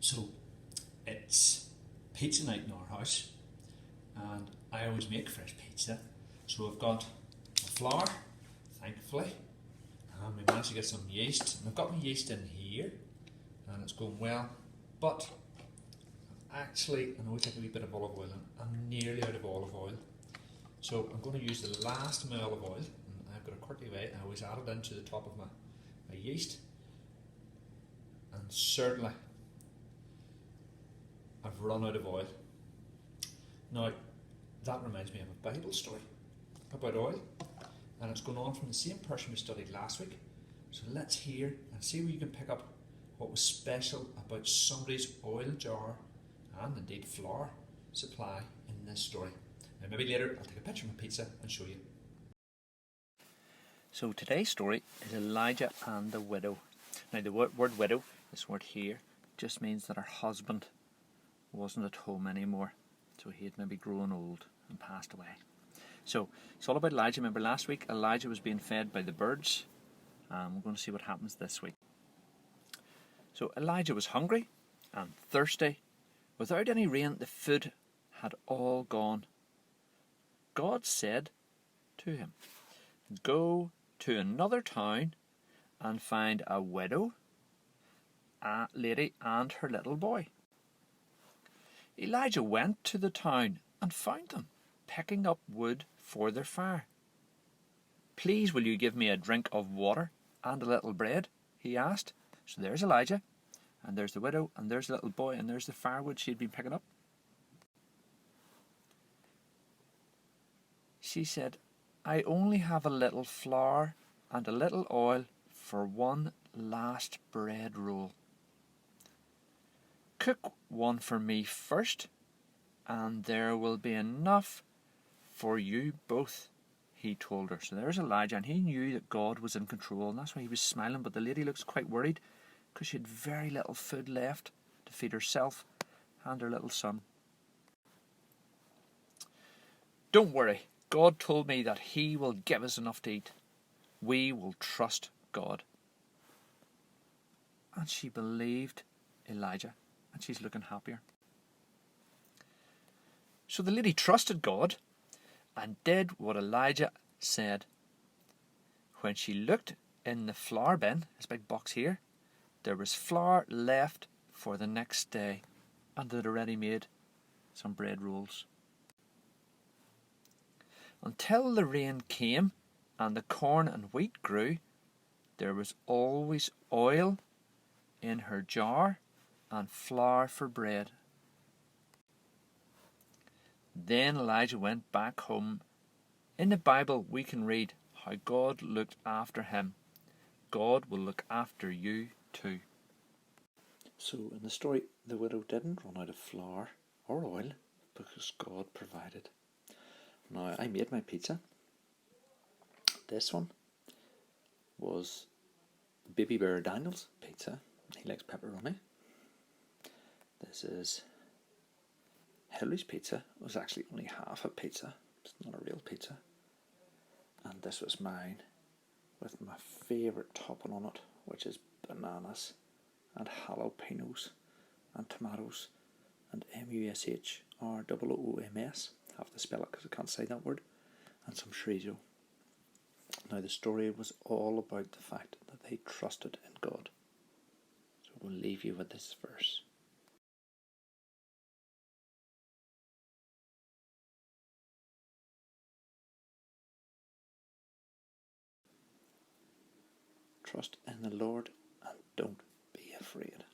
So it's pizza night in our house, and I always make fresh pizza. So I've got my flour, thankfully, and we managed to get some yeast. And I've got my yeast in here, and it's going well. But actually, I know we take a wee bit of olive oil, and I'm nearly out of olive oil. So I'm going to use the last of my olive oil, and I've got a quirky way. I always add it into the top of my yeast, and certainly I've run out of oil. Now, that reminds me of a Bible story about oil, and it's going on from the same person we studied last week. So let's hear and see where you can pick up what was special about somebody's oil jar and indeed flour supply in this story. Now maybe later I'll take a picture of my pizza and show you. So today's story is Elijah and the widow. Now the word widow, this word here, just means that her husband wasn't at home anymore. So he had maybe grown old and passed away. So it's all about Elijah. Remember last week Elijah was being fed by the birds. We're going to see what happens this week. So Elijah was hungry and thirsty. Without any rain, the food had all gone. God said to him, "Go to another town and find a widow, a lady and her little boy." Elijah went to the town and found them picking up wood for their fire. "Please, will you give me a drink of water and a little bread?" he asked. So there's Elijah, and there's the widow, and there's the little boy, and there's the firewood she'd been picking up. She said, "I only have a little flour and a little oil for one last bread roll. Cook one for me first, and there will be enough for you both," he told her. So there's Elijah, and he knew that God was in control, and that's why he was smiling. But the lady looks quite worried because she had very little food left to feed herself and her little son. "Don't worry. God told me that he will give us enough to eat. We will trust God." And she believed Elijah, and she's looking happier. So the lady trusted God and did what Elijah said. When she looked in the flour bin, this big box here, there was flour left for the next day, and they'd already made some bread rolls. Until the rain came and the corn and wheat grew, there was always oil in her jar and flour for bread. Then Elijah went back home. In the Bible we can read how God looked after him. God will look after you too. So in the story, the widow didn't run out of flour or oil because God provided. Now, I made my pizza. This one was Baby Bear Daniel's pizza. He likes pepperoni. This is Hillary's pizza. It was actually only half a pizza. It's not a real pizza. And this was mine with my favourite topping on it, which is bananas and jalapenos and tomatoes and MUSHROOMS. I have to spell it because I can't say that word. And some chorizo. Now the story was all about the fact that they trusted in God. So we'll leave you with this verse. Trust in the Lord and don't be afraid.